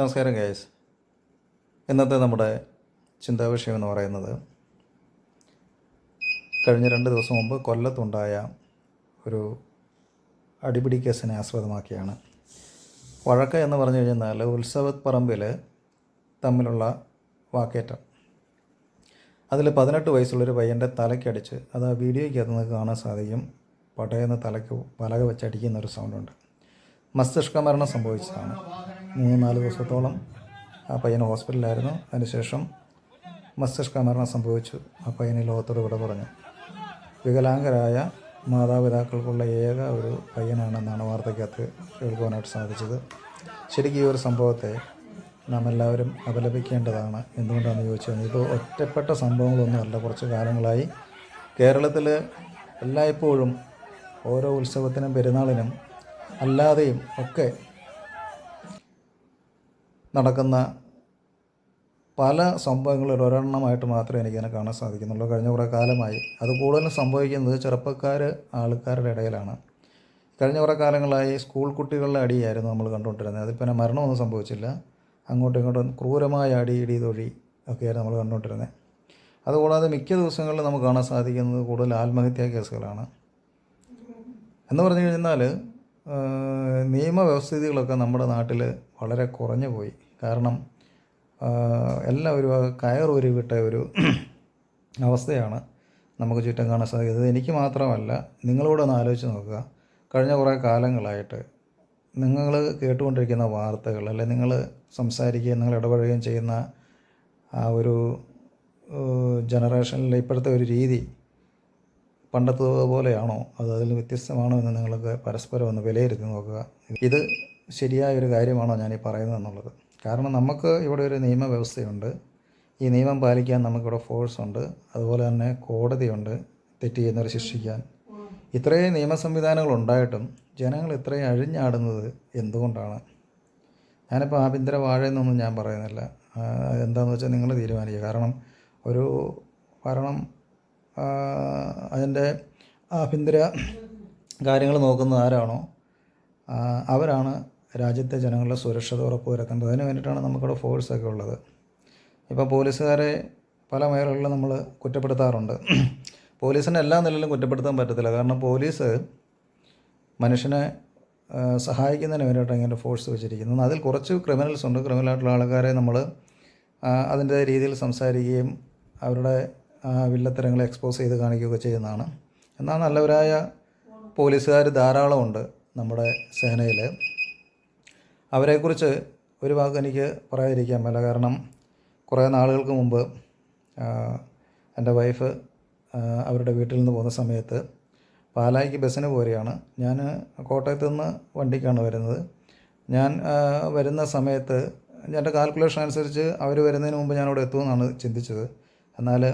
നമസ്കാരം ഗൈസ്. ഇന്നത്തെ നമ്മുടെ ചിന്താവിഷയം എന്ന് പറയുന്നത് കഴിഞ്ഞ 2 ദിവസം മുമ്പ് കൊല്ലത്തുണ്ടായ ഒരു അടിപിടി കേസിനെ ആസ്പദമാക്കിയാണ്. വഴക്ക് എന്ന് പറഞ്ഞു കഴിഞ്ഞാൽ ഉത്സവപ്പറമ്പിൽ തമ്മിലുള്ള വാക്കേറ്റം. അതിൽ 18 വയസ്സുള്ളൊരു പയ്യൻ്റെ തലയ്ക്കടിച്ച്, അത് ആ വീഡിയോയ്ക്കകത്ത് നമുക്ക് കാണാൻ സാധിക്കും. പടയെന്ന് തലയ്ക്ക് പലക വെച്ചടിക്കുന്നൊരു സൗണ്ടുണ്ട്. മസ്തിഷ്ക മരണം സംഭവിച്ചതാണ്. 3-4 ദിവസത്തോളം ആ പയ്യൻ ഹോസ്പിറ്റലിലായിരുന്നു. അതിനുശേഷം മസ്തിഷ്ക മരണം സംഭവിച്ചു. ആ പയ്യന് ലോകത്തോട് വിട പറഞ്ഞു. വികലാംഗരായ മാതാപിതാക്കൾക്കുള്ള ഏക ഒരു പയ്യനാണെന്നാണ് വാർത്തയ്ക്കകത്ത് കേൾക്കുവാനായിട്ട് സാധിച്ചത്. ശരിക്കും ഈ ഒരു സംഭവത്തെ നാം എല്ലാവരും അപലപിക്കേണ്ടതാണ്. എന്തുകൊണ്ടാണെന്ന് ചോദിച്ചു കഴിഞ്ഞാൽ ഇത് ഒറ്റപ്പെട്ട സംഭവങ്ങളൊന്നുമല്ല. കുറച്ച് കാലങ്ങളായി കേരളത്തിൽ എല്ലായ്പ്പോഴും ഓരോ ഉത്സവത്തിനും പെരുന്നാളിനും അല്ലാതെയും ഒക്കെ നടക്കുന്ന പല സംഭവങ്ങളിൽ ഒരെണ്ണമായിട്ട് മാത്രമേ എനിക്കതിനെ കാണാൻ സാധിക്കുന്നുള്ളൂ. കഴിഞ്ഞ കുറേ കാലമായി അത് കൂടുതലും സംഭവിക്കുന്നത് ആൾക്കാരുടെ ഇടയിലാണ്. കഴിഞ്ഞ കുറേ കാലങ്ങളായി സ്കൂൾ കുട്ടികളുടെ അടിയായിരുന്നു നമ്മൾ കണ്ടുകൊണ്ടിരുന്നത്. അതിൽ പിന്നെ മരണമൊന്നും സംഭവിച്ചില്ല. അങ്ങോട്ടും ഇങ്ങോട്ടും ക്രൂരമായ അടി, ഇടി, തൊഴി ഒക്കെയായിരുന്നു നമ്മൾ കണ്ടുകൊണ്ടിരുന്നത്. അതുകൂടാതെ മിക്ക ദിവസങ്ങളിലും നമുക്ക് കാണാൻ സാധിക്കുന്നത് കൂടുതൽ ആത്മഹത്യാ കേസുകളാണ്. എന്ന് പറഞ്ഞു കഴിഞ്ഞാൽ നിയമവ്യവസ്ഥിതികളൊക്കെ നമ്മുടെ നാട്ടിൽ വളരെ കുറഞ്ഞു പോയി. കാരണം എല്ലാവരും കയറൂരിവിട്ട ഒരു അവസ്ഥയാണ് നമുക്ക് ചുറ്റും കാണാൻ സാധിക്കുന്നത്. എനിക്ക് മാത്രമല്ല, നിങ്ങളോട് ഒന്ന് ആലോചിച്ച് നോക്കുക. കഴിഞ്ഞ കുറേ കാലങ്ങളായിട്ട് നിങ്ങൾ കേട്ടുകൊണ്ടിരിക്കുന്ന വാർത്തകൾ, അല്ലെങ്കിൽ നിങ്ങൾ സംസാരിക്കുകയും നിങ്ങൾ ഇടപഴകുകയും ചെയ്യുന്ന ആ ഒരു ജനറേഷനിലെ ഇപ്പോഴത്തെ ഒരു രീതി പണ്ടത്തതുപോലെയാണോ അതിൽ വ്യത്യസ്തമാണോ എന്ന് നിങ്ങൾക്ക് പരസ്പരം ഒന്ന് വിലയിരുത്തി നോക്കുക. ഇത് ശരിയായൊരു കാര്യമാണോ ഞാനീ പറയുന്നത് എന്നുള്ളത്. കാരണം നമുക്ക് ഇവിടെ ഒരു നിയമവ്യവസ്ഥയുണ്ട്. ഈ നിയമം പാലിക്കാൻ നമുക്കിവിടെ ഫോഴ്സുണ്ട്. അതുപോലെ തന്നെ കോടതിയുണ്ട് തെറ്റ് ചെയ്യുന്നവരെ ശിക്ഷിക്കാൻ. ഇത്രയും നിയമ സംവിധാനങ്ങൾ ഉണ്ടായിട്ടും ജനങ്ങൾ ഇത്രയും അഴിഞ്ഞാടുന്നത് എന്തുകൊണ്ടാണ്? ഞാനിപ്പോൾ ആഭ്യന്തര വാഴയെന്നൊന്നും ഞാൻ പറയുന്നില്ല. എന്താണെന്ന് വെച്ചാൽ നിങ്ങൾ തീരുമാനിക്കുക. കാരണം ഒരു ഭരണം അതിൻ്റെ ആഭ്യന്തര കാര്യങ്ങൾ നോക്കുന്ന ആരാണോ അവരാണ് രാജ്യത്തെ ജനങ്ങളുടെ സുരക്ഷത ഉറപ്പുവരുത്തേണ്ടത്. അതിന് വേണ്ടിയിട്ടാണ് നമുക്കിവിടെ ഫോഴ്സൊക്കെ ഉള്ളത്. ഇപ്പോൾ പോലീസുകാരെ പല മേഖലകളിലും നമ്മൾ കുറ്റപ്പെടുത്താറുണ്ട്. പോലീസിനെ എല്ലാ നിലയിലും കുറ്റപ്പെടുത്താൻ പറ്റത്തില്ല. കാരണം പോലീസ് മനുഷ്യനെ സഹായിക്കുന്നതിന് വേണ്ടിയിട്ടാണ് ഇങ്ങനെ ഫോഴ്സ് വെച്ചിരിക്കുന്നത്. അതിൽ കുറച്ച് ക്രിമിനൽസ് ഉണ്ട്. ക്രിമിനലായിട്ടുള്ള ആൾക്കാരെ നമ്മൾ അതിൻ്റെ രീതിയിൽ സംസാരിക്കുകയും അവരുടെ വില്ലത്തരങ്ങളെ എക്സ്പോസ് ചെയ്ത് കാണിക്കുകയൊക്കെ ചെയ്യുന്നതാണ്. എന്നാൽ നല്ലവരായ പോലീസുകാർ ധാരാളമുണ്ട് നമ്മുടെ സേനയിൽ. അവരെക്കുറിച്ച് ഒരു വാക്ക് എനിക്ക് പറയാതിരിക്കാൻ പറ്റില്ല. കാരണം കുറേ നാളുകൾക്ക് മുമ്പ് എൻ്റെ വൈഫ് അവരുടെ വീട്ടിൽ നിന്ന് പോകുന്ന സമയത്ത് പാലായ്ക്ക് ബസ്സിന് പോരുകയാണ്. ഞാൻ കോട്ടയത്ത് നിന്ന് വണ്ടിക്കാണ് വരുന്നത്. ഞാൻ വരുന്ന സമയത്ത് എൻ്റെ കാൽക്കുലേഷൻ അനുസരിച്ച് അവർ വരുന്നതിന് മുമ്പ് ഞാനവിടെ എത്തുമെന്നാണ് ചിന്തിച്ചത്. എന്നാൽ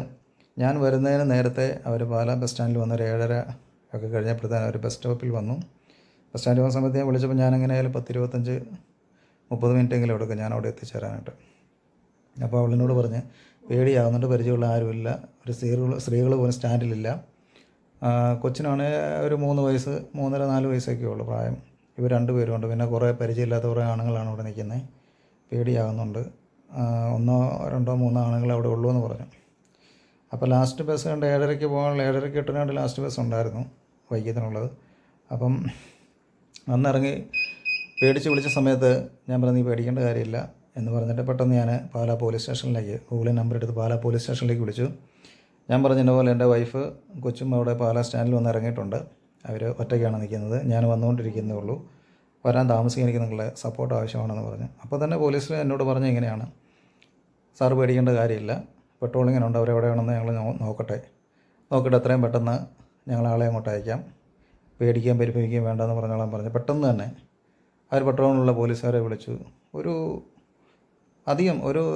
ഞാൻ വരുന്നതിന് നേരത്തെ അവർ പാലാ ബസ് സ്റ്റാൻഡിൽ വന്ന് 7:30 ഒക്കെ കഴിഞ്ഞപ്പോഴത്തേനും അവർ ബസ് സ്റ്റോപ്പിൽ വന്നു. ബസ് സ്റ്റാൻഡിൽ വന്ന സമയത്ത് ഞാൻ വിളിച്ചപ്പോൾ ഞാൻ എങ്ങനെയായാലും 10-25-30 മിനിറ്റെങ്കിലും എടുക്കും ഞാൻ അവിടെ എത്തിച്ചേരാനായിട്ട്. അപ്പോൾ അവളിനോട് പറഞ്ഞ് പേടിയാവുന്നുണ്ട്, പരിചയമുള്ള ആരുമില്ല, ഒരു സ്ത്രീകൾ പോലും സ്റ്റാൻഡിലില്ല. കൊച്ചിനാണെങ്കിൽ ഒരു 3 വയസ്സ് 3.5-4 വയസ്സൊക്കെ ഉള്ളൂ പ്രായം. ഇവർ 2 പേരുമുണ്ട്. പിന്നെ കുറേ പരിചയമില്ലാത്ത കുറേ ആണുങ്ങളാണ് അവിടെ നിൽക്കുന്നത്. പേടിയാകുന്നുണ്ട്. 1-2-3 ആണുങ്ങൾ അവിടെ ഉള്ളൂ എന്ന് പറഞ്ഞു. അപ്പോൾ ലാസ്റ്റ് ബസ് കണ്ട് 7:30 പോകാനുള്ള 7:30-8 ലാസ്റ്റ് ബസ് ഉണ്ടായിരുന്നു വൈകിട്ടിനുള്ളത്. അപ്പം അന്നിറങ്ങി പേടിച്ച് വിളിച്ച സമയത്ത് ഞാൻ പറഞ്ഞു, നീ പേടിക്കേണ്ട കാര്യമില്ല എന്ന് പറഞ്ഞിട്ട് പെട്ടെന്ന് ഞാൻ പാലാ പോലീസ് സ്റ്റേഷനിലേക്ക് ഗൂഗിളിൽ നമ്പർ എടുത്ത് പാലാ പോലീസ് സ്റ്റേഷനിലേക്ക് വിളിച്ചു. ഞാൻ പറഞ്ഞ പോലെ എൻ്റെ വൈഫ് കൊച്ചും അവിടെ പാലാ സ്റ്റാൻഡിൽ വന്ന് ഇറങ്ങിയിട്ടുണ്ട്. അവർ ഒറ്റയ്ക്കാണ് നിൽക്കുന്നത്. ഞാൻ വന്നുകൊണ്ടിരിക്കുന്നേ ഉള്ളൂ. വരാൻ താമസിക്കാൻ എനിക്ക് നിങ്ങളുടെ സപ്പോർട്ട് ആവശ്യമാണെന്ന് പറഞ്ഞു. അപ്പോൾ തന്നെ പോലീസിൽ എന്നോട് പറഞ്ഞ ഇങ്ങനെയാണ്, സാറ് പേടിക്കേണ്ട കാര്യമില്ല, പെട്രോളിങ്ങിനുണ്ട്, അവരെവിടെയാണെന്ന് ഞങ്ങൾ നോക്കട്ടെ എത്രയും പെട്ടെന്ന് ഞങ്ങൾ ആളെ അങ്ങോട്ട് അയക്കാം, പേടിക്കുകയും പരിഭവിക്കുകയും വേണ്ടെന്ന് പറഞ്ഞോളാൻ പറഞ്ഞു. പെട്ടെന്ന് തന്നെ അവർ പെട്രോളിനുള്ള പോലീസുകാരെ വിളിച്ചു. ഒരു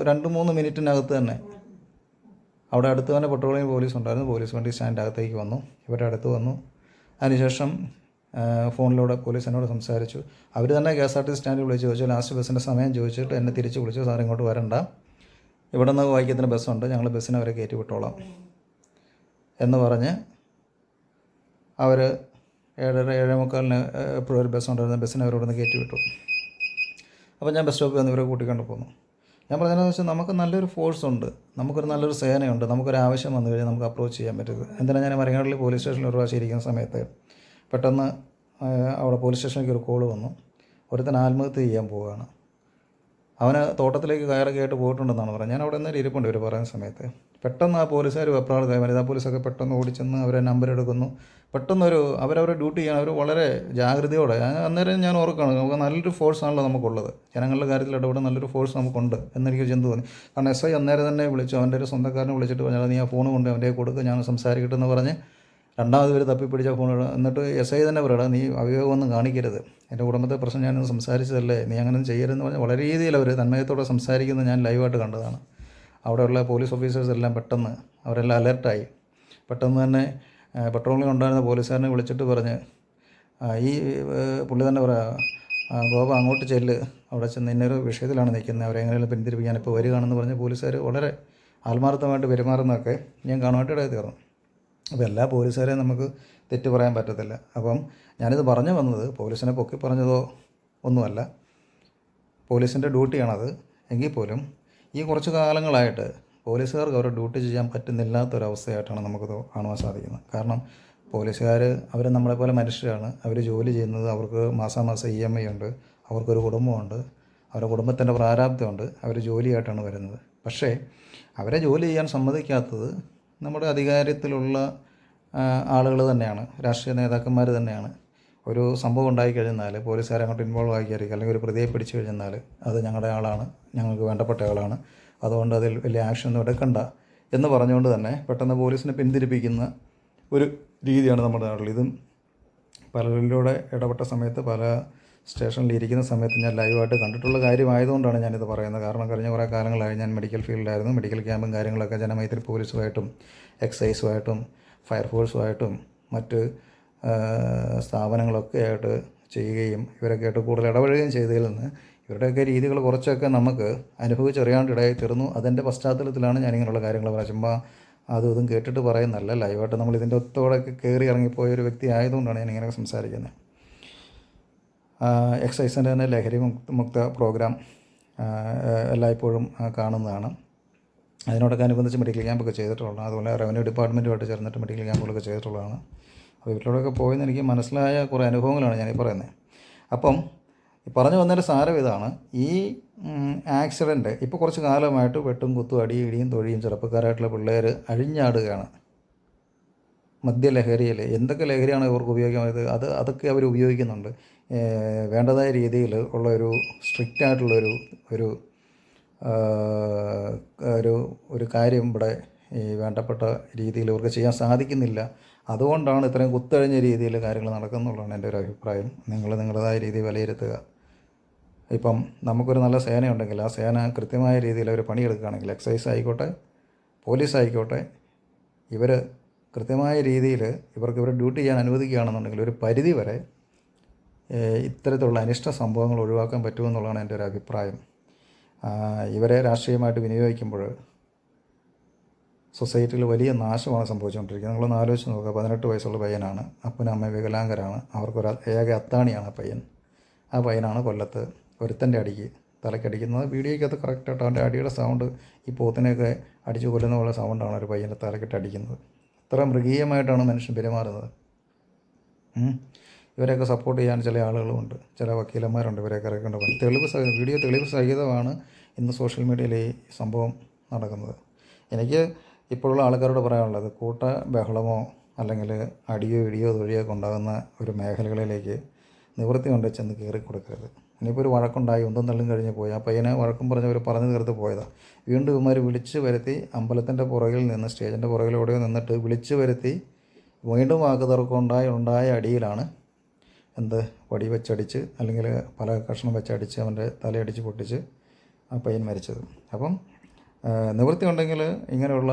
2-3 മിനിറ്റിനകത്ത് തന്നെ അവിടെ അടുത്ത് തന്നെ പെട്രോളിങ് പോലീസ് ഉണ്ടായിരുന്നു. പോലീസ് വണ്ടി സ്റ്റാൻഡിൻ്റെ അകത്തേക്ക് വന്നു. ഇവരുടെ അടുത്ത് വന്നു. അതിനുശേഷം ഫോണിലൂടെ പോലീസ് എന്നോട് സംസാരിച്ചു. അവർ തന്നെ KSRTC സ്റ്റാൻഡിൽ വിളിച്ച് ചോദിച്ചു, ലാസ്റ്റ് ബസ്സിൻ്റെ സമയം ചോദിച്ചിട്ട് എന്നെ തിരിച്ച് വിളിച്ചു, സാർ ഇങ്ങോട്ട് വരണ്ട, ഇവിടെ നിന്ന് വൈക്കത്തിന് ബസ്സുണ്ട്, ഞങ്ങൾ ബസ്സിനെ അവരെ കയറ്റി വിട്ടോളാം എന്ന് പറഞ്ഞ് അവർ 7:30-7:45 എപ്പോഴും ഒരു ബസ്സുണ്ടായിരുന്നു. ബസ്സിനെ അവരോട് നിന്ന് കയറ്റി വിട്ടു. അപ്പോൾ ഞാൻ ബസ് സ്റ്റോപ്പിൽ വന്ന് ഇവരെ കൂട്ടിക്കൊണ്ട് പോന്നു. ഞാൻ പറഞ്ഞതെന്ന് വെച്ചാൽ നമുക്ക് നല്ലൊരു ഫോഴ്സ് ഉണ്ട്, നമുക്കൊരു നല്ലൊരു സേനയുണ്ട്, നമുക്കൊരു ആവശ്യം വന്നു കഴിഞ്ഞാൽ നമുക്ക് അപ്രോച്ച് ചെയ്യാൻ പറ്റുന്നത്. എന്തിനാണ് ഞാൻ മരങ്ങാടിൽ പോലീസ് സ്റ്റേഷനിൽ ഒരു പ്രാവശ്യം ഇരിക്കുന്ന സമയത്ത് പെട്ടെന്ന് അവിടെ പോലീസ് സ്റ്റേഷനിലേക്ക് ഒരു കോൾ വന്നു. ഒരുത്തൻ ആത്മഹത്യ ചെയ്യാൻ പോവുകയാണ്. അവന് തോട്ടത്തിലേക്ക് കയറൊക്കെ ആയിട്ട് പോയിട്ടുണ്ടെന്നാണ് പറഞ്ഞത്. ഞാൻ അവിടെ നിന്ന് ഇരിപ്പുണ്ട് ഇവർ പറയുന്ന സമയത്ത്. പെട്ടെന്ന് ആ പോലീസുകാർ വെപ്രാളത്തായി, വനിതാ പോലീസൊക്കെ പെട്ടെന്ന് ഓടിച്ചെന്ന് അവരെ നമ്പർ എടുക്കുന്നു. പെട്ടെന്നൊരു അവരവരെ ഡ്യൂട്ടി ചെയ്യാൻ അവർ വളരെ ജാഗ്രതയോടെ. അന്നേരം ഞാൻ ഓർക്കുകയാണ്, നമുക്ക് നല്ലൊരു ഫോഴ്സാണല്ലോ നമുക്കുള്ളത്, ജനങ്ങളുടെ കാര്യത്തിൽ ഇടപെടാൻ നല്ലൊരു ഫോഴ്സ് നമുക്കുണ്ട് എന്നെനിക്ക് ചിന്ത തോന്നി. കാരണം എസ് ഐ അന്നേരം തന്നെ വിളിച്ചു, അവൻ്റെ ഒരു സ്വന്തക്കാരനെ വിളിച്ചിട്ട് പറഞ്ഞാൽ നീ ആ ഫോൺ കൊണ്ട് അവൻ്റെ കൊടുക്കുക, ഞാൻ സംസാരിക്കട്ടെ എന്ന് പറഞ്ഞ് രണ്ടാമത് പേര് തപ്പിപ്പിടിച്ച ഫോൺ. എന്നിട്ട് എസ് ഐ തന്നെ പറയണം, നീ അവിവേകമൊന്നും കാണിക്കരുത്, എൻ്റെ കുടുംബത്തെ പ്രശ്നം ഞാനൊന്ന് സംസാരിച്ചതല്ലേ, നീ അങ്ങനെ ചെയ്യരുതെന്ന് പറഞ്ഞാൽ വളരെ രീതിയിൽ അവർ തന്മയത്തോടെ സംസാരിക്കുന്നത് ഞാൻ ലൈവായിട്ട് കണ്ടതാണ്. അവിടെയുള്ള പോലീസ് ഓഫീസേഴ്സ് എല്ലാം പെട്ടെന്ന് അവരെല്ലാം അലർട്ടായി. പെട്ടെന്ന് തന്നെ പെട്രോളിൽ ഉണ്ടായിരുന്ന പോലീസുകാരനെ വിളിച്ചിട്ട് പറഞ്ഞ് ഈ പുള്ളി തന്നെ പറയാം, ഗോപ അങ്ങോട്ട് ചെല്ല്, അവിടെ ചെന്ന് ഇന്നൊരു വിഷയത്തിലാണ് നിൽക്കുന്നത്, അവരെ എങ്ങനെയും പിന്തിരിപ്പിക്കാൻ ഇപ്പോൾ വരികയാണെന്ന് പറഞ്ഞ് പോലീസുകാർ വളരെ ആത്മാർത്ഥമായിട്ട് പെരുമാറുന്നതൊക്കെ ഞാൻ കാണുവാനായിട്ട് ഇടയിൽ തീർന്നു. അപ്പോൾ എല്ലാ പോലീസുകാരെയും നമുക്ക് തെറ്റ് പറയാൻ പറ്റത്തില്ല. അപ്പം ഞാനിത് പറഞ്ഞു വന്നത് പോലീസിനെ പൊക്കി പറഞ്ഞതോ ഒന്നുമല്ല, പോലീസിൻ്റെ ഡ്യൂട്ടിയാണത്. എങ്കിൽ പോലും ഈ കുറച്ച് കാലങ്ങളായിട്ട് പോലീസുകാർക്ക് അവരുടെ ഡ്യൂട്ടി ചെയ്യാൻ പറ്റുന്നില്ലാത്തൊരവസ്ഥയായിട്ടാണ് നമുക്കത് കാണുവാൻ സാധിക്കുന്നത്. കാരണം പോലീസുകാർ അവർ നമ്മളെപ്പോലെ മനുഷ്യരാണ്, അവർ ജോലി ചെയ്യുന്നത്, അവർക്ക് മാസാമാസം EMI ഉണ്ട്, അവർക്കൊരു കുടുംബമുണ്ട്, അവരുടെ കുടുംബത്തിൻ്റെ പ്രാരാബ്ദമുണ്ട്, അവർ ജോലിയായിട്ടാണ് വരുന്നത്. പക്ഷേ അവരെ ജോലി ചെയ്യാൻ സമ്മതിക്കാത്തത് നമ്മുടെ അധികാരത്തിലുള്ള ആളുകൾ തന്നെയാണ്, രാഷ്ട്രീയ നേതാക്കന്മാർ തന്നെയാണ്. ഒരു സംഭവം ഉണ്ടായിക്കഴിഞ്ഞാൽ പോലീസുകാരെ അങ്ങോട്ട് ഇൻവോൾവ് ആക്കിയായിരിക്കും, അല്ലെങ്കിൽ ഒരു പ്രതിയെ പിടിച്ചു കഴിഞ്ഞാൽ അത് ഞങ്ങളുടെ ആളാണ്, ഞങ്ങൾക്ക് വേണ്ടപ്പെട്ട ആളാണ്, അതുകൊണ്ട് അതിൽ വലിയ ആക്ഷനൊന്നും എടുക്കണ്ട എന്ന് പറഞ്ഞുകൊണ്ട് തന്നെ പെട്ടെന്ന് പോലീസിനെ പിന്തിരിപ്പിക്കുന്ന ഒരു രീതിയാണ് നമ്മുടെ നാട്ടിൽ. ഇതും പലരിലൂടെ ഇടപെട്ട സമയത്ത്, പല സ്റ്റേഷനിൽ ഇരിക്കുന്ന സമയത്ത് ഞാൻ ലൈവായിട്ട് കണ്ടിട്ടുള്ള കാര്യമായതുകൊണ്ടാണ് ഞാനിത് പറയുന്നത്. കാരണം കഴിഞ്ഞ കുറേ കാലങ്ങളായി ഞാൻ മെഡിക്കൽ ഫീൽഡിലായിരുന്നു. മെഡിക്കൽ ക്യാമ്പും കാര്യങ്ങളൊക്കെ ജനമൈത്രി പോലീസുമായിട്ടും എക്സൈസുമായിട്ടും ഫയർഫോഴ്സുമായിട്ടും മറ്റ് സ്ഥാപനങ്ങളൊക്കെ ആയിട്ട് ചെയ്യുകയും ഇവരൊക്കെ ആയിട്ട് കൂടുതൽ ഇടപഴകുകയും ചെയ്തതിൽ നിന്ന് ഇവരുടെയൊക്കെ രീതികൾ കുറച്ചൊക്കെ നമുക്ക് അനുഭവിച്ചറിയാണ്ട് ഇടയായി തീർന്നു. അതിൻ്റെ പശ്ചാത്തലത്തിലാണ് ഞാനിങ്ങനെയുള്ള കാര്യങ്ങൾ പറയുന്നത്. ചുമ്മാ അതും ഇതും കേട്ടിട്ട് പറയുന്നല്ല, ലൈവായിട്ട് നമ്മൾ ഇതിൻ്റെ ഒത്തോടൊക്കെ കയറി ഇറങ്ങിപ്പോയ ഒരു വ്യക്തി ആയതുകൊണ്ടാണ് ഞാനിങ്ങനെ സംസാരിക്കുന്നത്. എക്സൈസിൻ്റെ തന്നെ ലഹരി മുക്ത പ്രോഗ്രാം എല്ലായ്പ്പോഴും കാണുന്നതാണ്. അതിനോടൊക്കെ അനുബന്ധിച്ച് മെഡിക്കൽ ക്യാമ്പൊക്കെ ചെയ്തിട്ടുള്ളതാണ്. അതുപോലെ റവന്യൂ ഡിപ്പാർട്ട്മെൻറ്റുമായിട്ട് ചേർന്നിട്ട് മെഡിക്കൽ ക്യാമ്പുകളൊക്കെ ചെയ്തിട്ടുള്ളതാണ്. അപ്പോൾ വീട്ടിലൂടെയൊക്കെ പോയെന്ന് എനിക്ക് മനസ്സിലായ കുറേ അനുഭവങ്ങളാണ് ഞാനീ പറയുന്നത്. അപ്പം പറഞ്ഞു വന്നതിൻ്റെ സാരം ഇതാണ്, ഈ ആക്സിഡൻറ്റ് ഇപ്പോൾ കുറച്ച് കാലമായിട്ട് വെട്ടും കുത്തും അടിയും ഇടിയും തൊഴിയും ചെറുപ്പക്കാരായിട്ടുള്ള പിള്ളേർ അഴിഞ്ഞാടുകയാണ്. മദ്യലഹരിയിൽ എന്തൊക്കെ ലഹരിയാണ് ഇവർക്ക് ഉപയോഗിക്കാൻ അതൊക്കെ അവർ ഉപയോഗിക്കുന്നുണ്ട്. വേണ്ടതായ രീതിയിൽ ഉള്ള ഒരു സ്ട്രിക്റ്റ് ആയിട്ടുള്ളൊരു ഒരു ഒരു ഒരു കാര്യം ഇവിടെ ഈ വേണ്ടപ്പെട്ട രീതിയിൽ ഇവർക്ക് ചെയ്യാൻ സാധിക്കുന്നില്ല. അതുകൊണ്ടാണ് ഇത്രയും കുത്തഴിഞ്ഞ രീതിയിൽ കാര്യങ്ങൾ നടക്കുന്നുള്ളതാണ് എൻ്റെ ഒരു അഭിപ്രായം. നിങ്ങൾ നിങ്ങളുടേതായ രീതി വിലയിരുത്തുക. ഇപ്പം നമുക്കൊരു നല്ല സേനയുണ്ടെങ്കിൽ ആ സേന കൃത്യമായ രീതിയിൽ അവർ പണിയെടുക്കുകയാണെങ്കിൽ, എക്സൈസ് ആയിക്കോട്ടെ പോലീസ് ആയിക്കോട്ടെ, ഇവർ കൃത്യമായ രീതിയിൽ ഇവർ ഡ്യൂട്ടി ചെയ്യാൻ അനുവദിക്കുകയാണെന്നുണ്ടെങ്കിൽ ഒരു പരിധി വരെ ഇത്തരത്തിലുള്ള അനിഷ്ട സംഭവങ്ങൾ ഒഴിവാക്കാൻ പറ്റുമെന്നുള്ളതാണ് എൻ്റെ ഒരു അഭിപ്രായം. ഇവരെ രാഷ്ട്രീയമായിട്ട് വിനിയോഗിക്കുമ്പോൾ സൊസൈറ്റിയിൽ വലിയ നാശമാണ് സംഭവിച്ചുകൊണ്ടിരിക്കുന്നത്. നിങ്ങളൊന്ന് ആലോചിച്ച് നോക്കുക. 18 വയസ്സുള്ള പയ്യനാണ്, അപ്പനും അമ്മയും വികലാംഗരാണ്, അവർക്കൊരു ഏക അത്താണിയാണ് പയ്യൻ. ആ പയ്യനാണ് കൊല്ലത്ത് ഒരുത്തൻ്റെ അടിക്ക് തലക്കടിക്കുന്നത്. വീഡിയോയ്ക്കകത്ത് കറക്റ്റായിട്ട് അവൻ്റെ അടിയുടെ സൗണ്ട് ഈ പോത്തിനെയൊക്കെ അടിച്ച് കൊല്ലുന്ന പോലെ സൗണ്ടാണ് ഒരു പയ്യൻ്റെ തലക്കെട്ട് അടിക്കുന്നത്. ഇത്ര മൃഗീയമായിട്ടാണ് മനുഷ്യൻ പെരുമാറുന്നത്. ഇവരെയൊക്കെ സപ്പോർട്ട് ചെയ്യാൻ ചില ആളുകളുമുണ്ട്, ചില വക്കീലന്മാരുണ്ട് ഇവരെയൊക്കെ ഇറക്കേണ്ട വീഡിയോ തെളിവ് സഹിതമാണ് ഇന്ന് സോഷ്യൽ മീഡിയയിൽ ഈ സംഭവം നടക്കുന്നത്. എനിക്ക് ഇപ്പോഴുള്ള ആൾക്കാരോട് പറയാനുള്ളത്, കൂട്ട ബഹളമോ അല്ലെങ്കിൽ അടിയോ ഇടിയോ തൊഴിയോ ഒക്കെ ഉണ്ടാകുന്ന ഒരു മേഖലകളിലേക്ക് നിവൃത്തി കൊണ്ട് ചെന്ന് കയറി കൊടുക്കരുത്. ഇനിയിപ്പോൾ ഒരു വഴക്കുണ്ടായി ഒന്നും തള്ളും കഴിഞ്ഞ് പോയി, ആ പയ്യനെ വഴക്കും പറഞ്ഞവർ പറഞ്ഞു തീർത്ത് പോയതാണ്. വീണ്ടും ഇവന്മാർ വിളിച്ചു വരുത്തി അമ്പലത്തിൻ്റെ പുറകിൽ നിന്ന്, സ്റ്റേജിൻ്റെ പുറകിലൂടെയോ നിന്നിട്ട് വിളിച്ചു വരുത്തി വീണ്ടും വാക്കുതർക്കം ഉണ്ടായ അടിയിലാണ് വടി വെച്ചടിച്ച് അല്ലെങ്കിൽ പല കഷ്ണം വെച്ചടിച്ച് അവൻ്റെ തലയടിച്ച് പൊട്ടിച്ച് ആ പയ്യൻ മരിച്ചത്. അപ്പം നിവൃത്തി ഉണ്ടെങ്കിൽ ഇങ്ങനെയുള്ള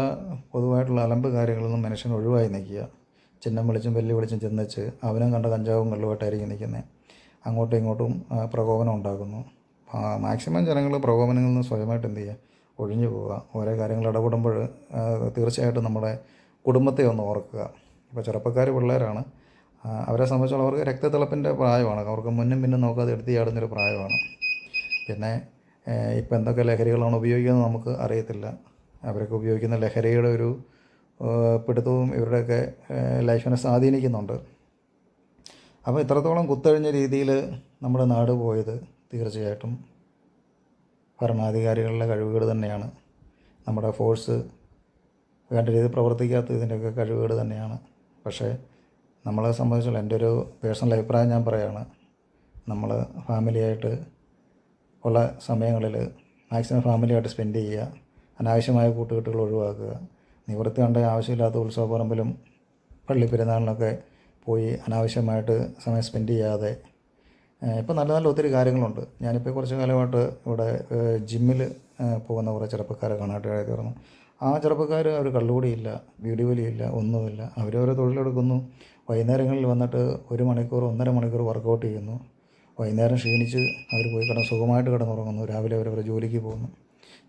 പൊതുവായിട്ടുള്ള അലമ്പ് കാര്യങ്ങളൊന്നും മനുഷ്യൻ ഒഴിവായി നിൽക്കുക. ചിഹ്നം വിളിച്ചും വെല്ലു വിളിച്ചും ചെന്നിച്ച് അവനും കണ്ട കഞ്ചാവും കള്ളുമായിട്ടായിരിക്കും നിൽക്കുന്നത്. അങ്ങോട്ടും ഇങ്ങോട്ടും പ്രകോപനം ഉണ്ടാകുന്നു. മാക്സിമം ജനങ്ങൾ പ്രകോപനങ്ങളിൽ നിന്ന് സ്വയമായിട്ട് എന്ത് ചെയ്യുക, ഒഴിഞ്ഞു പോവുക. ഓരോ കാര്യങ്ങൾ ഇടപെടുമ്പോൾ തീർച്ചയായിട്ടും നമ്മുടെ കുടുംബത്തെ ഒന്ന് ഓർക്കുക. ഇപ്പോൾ ചെറുപ്പക്കാർ പിള്ളേരാണ്, അവരെ സംബന്ധിച്ചുള്ള അവർക്ക് രക്തത്തിളപ്പിൻ്റെ പ്രായമാണ്, അവർക്ക് മുന്നും പിന്നും നോക്കാതെ എടുത്ത് ചാടുന്നൊരു പ്രായമാണ്. പിന്നെ ഇപ്പം എന്തൊക്കെ ലഹരികളാണ് ഉപയോഗിക്കുന്നത് നമുക്ക് അറിയത്തില്ല. അവരൊക്കെ ഉപയോഗിക്കുന്ന ലഹരിയുടെ ഒരു പിടുത്തവും ഇവരുടെയൊക്കെ ലൈഫിനെ സ്വാധീനിക്കുന്നുണ്ട്. അപ്പോൾ ഇത്രത്തോളം കുത്തഴിഞ്ഞ രീതിയിൽ നമ്മുടെ നാട് പോയത് തീർച്ചയായിട്ടും ഭരണാധികാരികളുടെ കഴിവുകേട് തന്നെയാണ്. നമ്മുടെ ഫോഴ്സ് വേണ്ട രീതിയിൽ പ്രവർത്തിക്കാത്തതിൻ്റെയൊക്കെ കഴിവുകേട് തന്നെയാണ്. പക്ഷേ നമ്മളെ സംബന്ധിച്ചുള്ള എൻ്റെ ഒരു പേഴ്സണൽ അഭിപ്രായം ഞാൻ പറയുകയാണ്. നമ്മൾ ഫാമിലിയായിട്ട് ഉള്ള സമയങ്ങളിൽ മാക്സിമം ഫാമിലിയായിട്ട് സ്പെൻഡ് ചെയ്യുക, അനാവശ്യമായ കൂട്ടുകെട്ടുകൾ ഒഴിവാക്കുക. നിവൃത്തി കണ്ട ആവശ്യമില്ലാത്ത ഉത്സവപ്പറമ്പിലും പള്ളി പെരുന്നാളിനൊക്കെ പോയി അനാവശ്യമായിട്ട് സമയം സ്പെൻഡ് ചെയ്യാതെ ഇപ്പം നല്ല നല്ല ഒത്തിരി കാര്യങ്ങളുണ്ട്. ഞാനിപ്പോൾ കുറച്ച് കാലമായിട്ട് ഇവിടെ ജിമ്മിൽ പോകുന്ന കുറേ ചെറുപ്പക്കാരെ കാണാനായിട്ട് തീർന്നു. ആ ചെറുപ്പക്കാർ അവർ കള്ളുകൂടിയില്ല, വീഡിയോ വലിയില്ല, ഒന്നുമില്ല. അവരവരെ തൊഴിലെടുക്കുന്നു. വൈകുന്നേരങ്ങളിൽ വന്നിട്ട് 1 മണിക്കൂർ 1.5 മണിക്കൂർ വർക്കൗട്ട് ചെയ്യുന്നു. വൈകുന്നേരം ക്ഷീണിച്ച് അവർ പോയി സുഖമായിട്ട് കിടന്നുറങ്ങുന്നു. രാവിലെ അവരവരെ ജോലിക്ക് പോകുന്നു.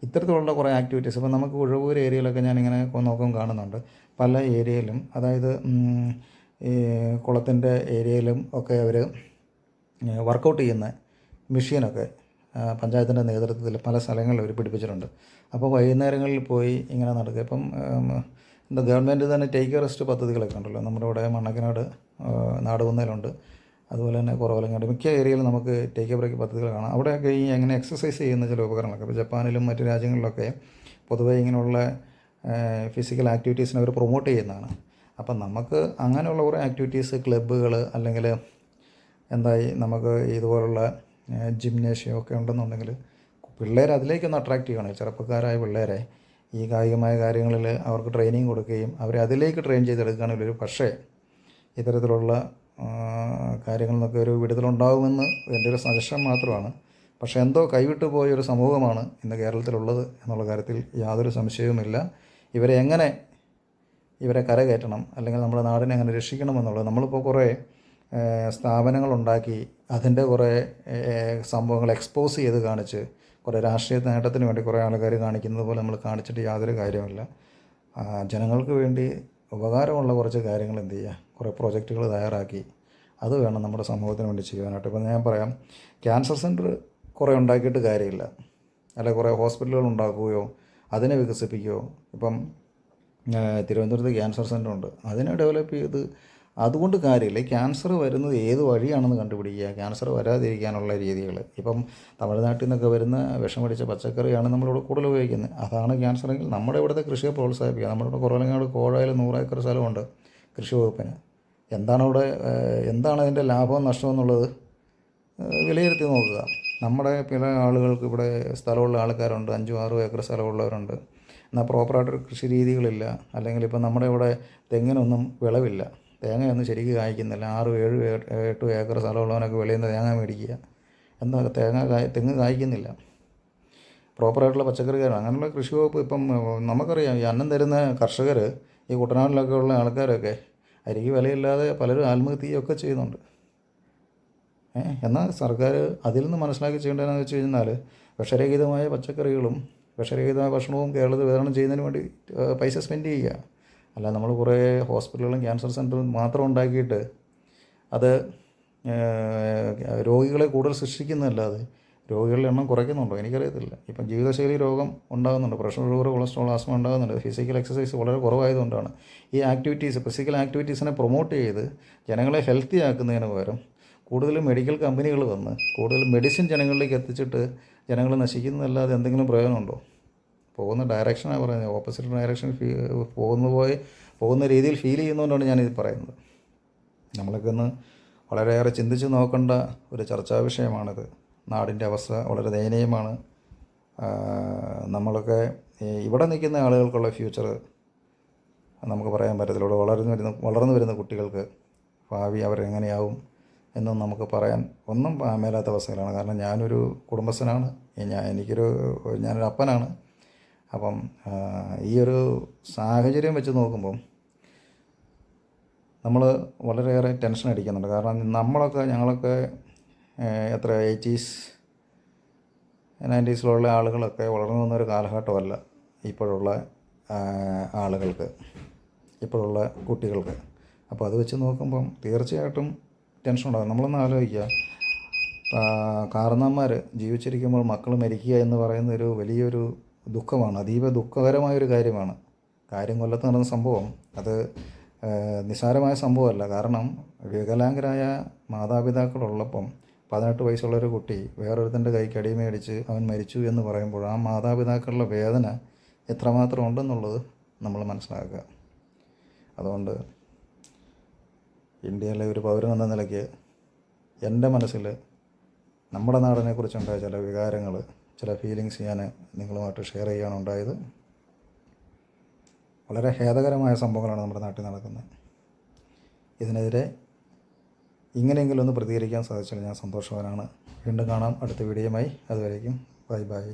ഇത്തരത്തിലുള്ള കുറേ ആക്ടിവിറ്റീസ് ഇപ്പം നമുക്ക് ഉഴവൂർ ഏരിയയിലൊക്കെ ഞാനിങ്ങനെ നോക്കും കാണുന്നുണ്ട്. പല ഏരിയയിലും, അതായത് ഈ കുളത്തിൻ്റെ ഏരിയയിലും ഒക്കെ അവർ വർക്കൗട്ട് ചെയ്യുന്ന മെഷീനൊക്കെ പഞ്ചായത്തിൻ്റെ നേതൃത്വത്തിൽ പല സ്ഥലങ്ങളിൽ അവർ പിടിപ്പിച്ചിട്ടുണ്ട്. അപ്പോൾ വൈകുന്നേരങ്ങളിൽ പോയി ഇങ്ങനെ നടക്കുക. ഇപ്പം എന്താ ഗവൺമെൻറ് തന്നെ ടേക്ക് എ റെസ്റ്റ് പദ്ധതികളൊക്കെ ഉണ്ടല്ലോ. നമ്മുടെ ഇവിടെ മണ്ണക്കനാട് നാടുകുന്നേലുണ്ട്, അതുപോലെ തന്നെ കുറവലങ്ങാട്, മിക്ക ഏരിയയിലും നമുക്ക് ടേക്ക് എ ബ്രേക്ക് പദ്ധതികൾ കാണാം. അവിടെയൊക്കെ ഈ എങ്ങനെ എക്സസൈസ് ചെയ്യുന്ന ചില ഉപകരണങ്ങളൊക്കെ ഇപ്പോൾ ജപ്പാനിലും മറ്റു രാജ്യങ്ങളിലൊക്കെ പൊതുവേ ഇങ്ങനെയുള്ള ഫിസിക്കൽ ആക്ടിവിറ്റീസിനെ അവർ പ്രൊമോട്ട് ചെയ്യുന്നതാണ്. അപ്പം നമുക്ക് അങ്ങനെയുള്ള കുറേ ആക്ടിവിറ്റീസ് ക്ലബ്ബുകൾ അല്ലെങ്കിൽ എന്തായി നമുക്ക് ഇതുപോലുള്ള ജിംനേഷ്യം ഒക്കെ ഉണ്ടെന്നുണ്ടെങ്കിൽ പിള്ളേരെ അതിലേക്കൊന്ന് അട്രാക്റ്റ് ചെയ്യണം. ചെറുപ്പക്കാരായ പിള്ളേരെ ഈ കായികമായ കാര്യങ്ങളിൽ അവർക്ക് ട്രെയിനിങ് കൊടുക്കുകയും അവരെ അതിലേക്ക് ട്രെയിൻ ചെയ്തെടുക്കുകയാണെങ്കിൽ ഒരു പക്ഷേ ഇത്തരത്തിലുള്ള കാര്യങ്ങളിൽ നിന്നൊക്കെ ഒരു വിടുതലുണ്ടാകുമെന്ന് എൻ്റെ ഒരു സജഷൻ മാത്രമാണ്. പക്ഷേ എന്തോ കൈവിട്ടു പോയൊരു സമൂഹമാണ് ഇന്ന് കേരളത്തിലുള്ളത് എന്നുള്ള കാര്യത്തിൽ യാതൊരു സംശയവുമില്ല. ഇവരെ കരകയറ്റണം, അല്ലെങ്കിൽ നമ്മുടെ നാടിനെ എങ്ങനെ രക്ഷിക്കണമെന്നുള്ളത് നമ്മളിപ്പോൾ കുറേ സ്ഥാപനങ്ങളുണ്ടാക്കി അതിൻ്റെ കുറേ സംഭവങ്ങൾ എക്സ്പോസ് ചെയ്ത് കാണിച്ച് കുറേ രാഷ്ട്രീയ നേട്ടത്തിന് വേണ്ടി കുറേ ആൾക്കാർ കാണിക്കുന്നത് പോലെ നമ്മൾ കാണിച്ചിട്ട് യാതൊരു കാര്യമില്ല. ജനങ്ങൾക്ക് വേണ്ടി ഉപകാരമുള്ള കുറച്ച് കാര്യങ്ങൾ എന്ത് ചെയ്യുക, കുറേ പ്രോജക്റ്റുകൾ തയ്യാറാക്കി അത് വേണം നമ്മുടെ സമൂഹത്തിന് വേണ്ടി ചെയ്യാനായിട്ട്. ഇപ്പം ഞാൻ പറയാം, ക്യാൻസർ സെൻറ്റർ കുറേ ഉണ്ടാക്കിയിട്ട് കാര്യമില്ല, അല്ല കുറേ ഹോസ്പിറ്റലുകൾ ഉണ്ടാക്കുകയോ അതിനെ വികസിപ്പിക്കുകയോ. ഇപ്പം തിരുവനന്തപുരത്ത് ക്യാൻസർ സെൻ്റർ ഉണ്ട്, അതിനെ ഡെവലപ്പ് ചെയ്ത് അതുകൊണ്ട് കാര്യമില്ല. ക്യാൻസർ വരുന്നത് ഏത് വഴിയാണെന്ന് കണ്ടുപിടിക്കുക, ക്യാൻസർ വരാതിരിക്കാനുള്ള രീതികൾ. ഇപ്പം തമിഴ്നാട്ടിൽ നിന്നൊക്കെ വരുന്ന വിഷമടിച്ച പച്ചക്കറിയാണ് നമ്മളിവിടെ കൂടുതൽ ഉപയോഗിക്കുന്നത്. അതാണ് ക്യാൻസറെങ്കിൽ നമ്മുടെ ഇവിടുത്തെ കൃഷിയെ പ്രോത്സാഹിപ്പിക്കുക. നമ്മുടെ ഇവിടെ കുറവലങ്ങാട് കോഴയിൽ 100 ഏക്കർ സ്ഥലമുണ്ട് കൃഷി വകുപ്പിന്. എന്താണ് അതിൻ്റെ ലാഭവും നഷ്ടവും എന്നുള്ളത് വിലയിരുത്തി നോക്കുക. നമ്മുടെ പല ആളുകൾക്ക് ഇവിടെ സ്ഥലമുള്ള ആൾക്കാരുണ്ട്, 5-6 ഏക്കർ സ്ഥലമുള്ളവരുണ്ട്. എന്നാൽ പ്രോപ്പറായിട്ടൊരു കൃഷി രീതികളില്ല. അല്ലെങ്കിൽ ഇപ്പം നമ്മുടെ ഇവിടെ തെങ്ങിനൊന്നും വിളവില്ല, തേങ്ങയൊന്നും ശരിക്കും കായ്ക്കുന്നില്ല. 6-7-8 ഏക്കർ സ്ഥലമുള്ളവനൊക്കെ വെളിയിൽ നിന്ന് തേങ്ങ മേടിക്കുക, എന്താ തെങ്ങ് കായ്ക്കുന്നില്ല. പ്രോപ്പറായിട്ടുള്ള പച്ചക്കറിക്കാരാണ്. അങ്ങനെയുള്ള കൃഷി വകുപ്പ് ഇപ്പം നമുക്കറിയാം, ഈ അന്നം തരുന്ന കർഷകർ ഈ കുട്ടനാട്ടിലൊക്കെ ഉള്ള ആൾക്കാരൊക്കെ അരിക്ക് വിലയില്ലാതെ പലരും ആത്മഹത്യയൊക്കെ ചെയ്യുന്നുണ്ട്. എന്നാൽ സർക്കാർ അതിൽ നിന്ന് മനസ്സിലാക്കി ചെയ്യേണ്ടതെന്ന് വെച്ച് കഴിഞ്ഞാൽ വിഷരഹിതമായ പച്ചക്കറികളും വിഷരഹിതമായ ഭക്ഷണവും കേരളത്തിൽ വിതരണം ചെയ്യുന്നതിന് വേണ്ടി പൈസ സ്പെൻഡ് ചെയ്യുക. അല്ല നമ്മൾ കുറേ ഹോസ്പിറ്റലുകളും ക്യാൻസർ സെൻ്ററും മാത്രം ഉണ്ടാക്കിയിട്ട് അത് രോഗികളെ കൂടുതൽ സൃഷ്ടിക്കുന്നതല്ലാതെ രോഗികളുടെ എണ്ണം കുറയ്ക്കുന്നുണ്ടോ എനിക്കറിയത്തില്ല. ഇപ്പം ജീവിതശൈലി രോഗം ഉണ്ടാകുന്നുണ്ട്, പ്രഷർ, ഷുഗർ, കൊളസ്ട്രോൾ, ആസ്മ ഉണ്ടാകുന്നുണ്ട്. ഫിസിക്കൽ എക്സസൈസ് വളരെ കുറവായതുകൊണ്ടാണ്. ഈ ഫിസിക്കൽ ആക്ടിവിറ്റീസിനെ പ്രൊമോട്ട് ചെയ്ത് ജനങ്ങളെ ഹെൽത്തി ആക്കുന്നതിന് പകരം കൂടുതൽ മെഡിക്കൽ കമ്പനികൾ വന്ന് കൂടുതൽ മെഡിസിൻ ജനങ്ങളിലേക്ക് എത്തിച്ചിട്ട് ജനങ്ങൾ നശിക്കുന്നതല്ലാതെ എന്തെങ്കിലും പ്രയോജനമുണ്ടോ? പോകുന്ന ഡയറക്ഷനാണ് പറയുന്നത്, ഓപ്പോസിറ്റ് ഡയറക്ഷൻ പോകുന്ന രീതിയിൽ ഫീൽ ചെയ്യുന്നതുകൊണ്ടാണ് ഞാനിത് പറയുന്നത്. നമ്മളൊക്കെ ഒന്ന് വളരെയേറെ ചിന്തിച്ച് നോക്കേണ്ട ഒരു ചർച്ചാ വിഷയമാണിത്. നാടിൻ്റെ അവസ്ഥ വളരെ ദയനീയമാണ്. നമ്മളൊക്കെ ഇവിടെ നിൽക്കുന്ന ആളുകൾക്കുള്ള ഫ്യൂച്ചർ നമുക്ക് പറയാൻ പറ്റത്തില്ല. ഇവിടെ വളർന്നു വരുന്ന കുട്ടികൾക്ക് ഭാവി അവരെങ്ങനെയാവും എന്നൊന്നും നമുക്ക് പറയാൻ ഒന്നും മേലാത്ത അവസ്ഥയിലാണ്. കാരണം ഞാനൊരു കുടുംബസ്ഥനാണ്, ഞാനൊരു അപ്പനാണ്. അപ്പം ഈ ഒരു സാഹചര്യം വെച്ച് നോക്കുമ്പം നമ്മൾ വളരെയേറെ ടെൻഷൻ അടിക്കുന്നുണ്ട്. കാരണം ഞങ്ങളൊക്കെ എത്ര 80s 90s ആളുകളൊക്കെ വളർന്നു വന്നൊരു കാലഘട്ടമല്ല ഇപ്പോഴുള്ള ആളുകൾക്ക്, ഇപ്പോഴുള്ള കുട്ടികൾക്ക്. അപ്പോൾ അത് വെച്ച് നോക്കുമ്പം തീർച്ചയായിട്ടും ടെൻഷൻ ഉണ്ടാകും. നമ്മളൊന്ന് ആലോചിക്കുക, കാരണവന്മാർ ജീവിച്ചിരിക്കുമ്പോൾ മക്കൾ മരിക്കുക എന്ന് പറയുന്ന ഒരു വലിയൊരു ദുഃഖമാണ്, അതീവ ദുഃഖകരമായൊരു കാര്യമാണ്. കാര്യം കൊല്ലത്ത് നടന്ന സംഭവം അത് നിസ്സാരമായ സംഭവമല്ല. കാരണം വികലാംഗരായ മാതാപിതാക്കളുള്ളപ്പം 18 വയസ്സുള്ളൊരു കുട്ടി വേറൊരുത്തൻ്റെ കൈക്ക് അടിമേടിച്ച് അവൻ മരിച്ചു എന്ന് പറയുമ്പോൾ ആ മാതാപിതാക്കളുടെ വേദന എത്രമാത്രം ഉണ്ടെന്നുള്ളത് നമ്മൾ മനസ്സിലാക്കുക. അതുകൊണ്ട് ഇന്ത്യയിലെ ഒരു പൗരൻ എന്ന നിലയ്ക്ക് എൻ്റെ മനസ്സിൽ നമ്മുടെ നാടിനെക്കുറിച്ചുണ്ടായ ചില വികാരങ്ങൾ, ചില ഫീലിങ്സ് ഞാൻ നിങ്ങളുമായിട്ട് ഷെയർ ചെയ്യുകയാണ് ഉണ്ടായത്. വളരെ ഖേദകരമായ സംഭവങ്ങളാണ് നമ്മുടെ നാട്ടിൽ നടക്കുന്നത്. ഇതിനെതിരെ ഇങ്ങനെയെങ്കിലും ഒന്ന് പ്രതികരിക്കാൻ സാധിച്ചാൽ ഞാൻ സന്തോഷവാനാണ്. വീണ്ടും കാണാം അടുത്ത വീഡിയോയുമായി. അതുവരേക്കും ബൈ ബൈ.